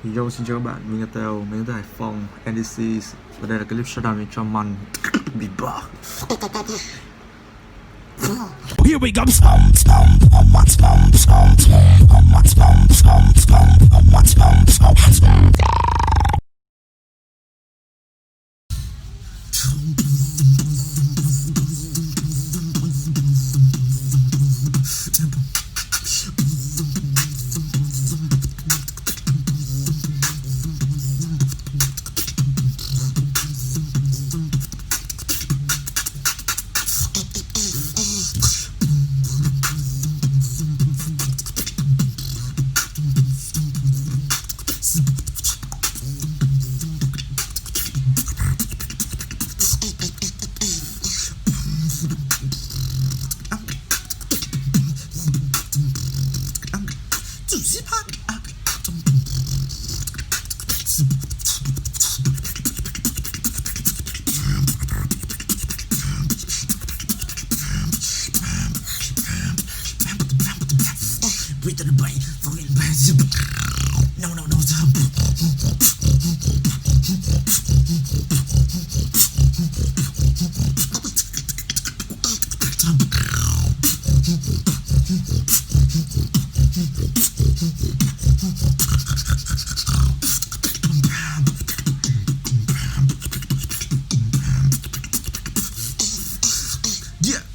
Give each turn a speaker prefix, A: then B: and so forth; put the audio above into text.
A: Yo, xin chào các bạn, mình là Tèo, mình đến từ Hải Phòng, NDC. Và đây là clip showdown dành cho Man Bị bờ.
B: Here we go. Breathe to the brain, fucking bad. No, no, no. Yeah.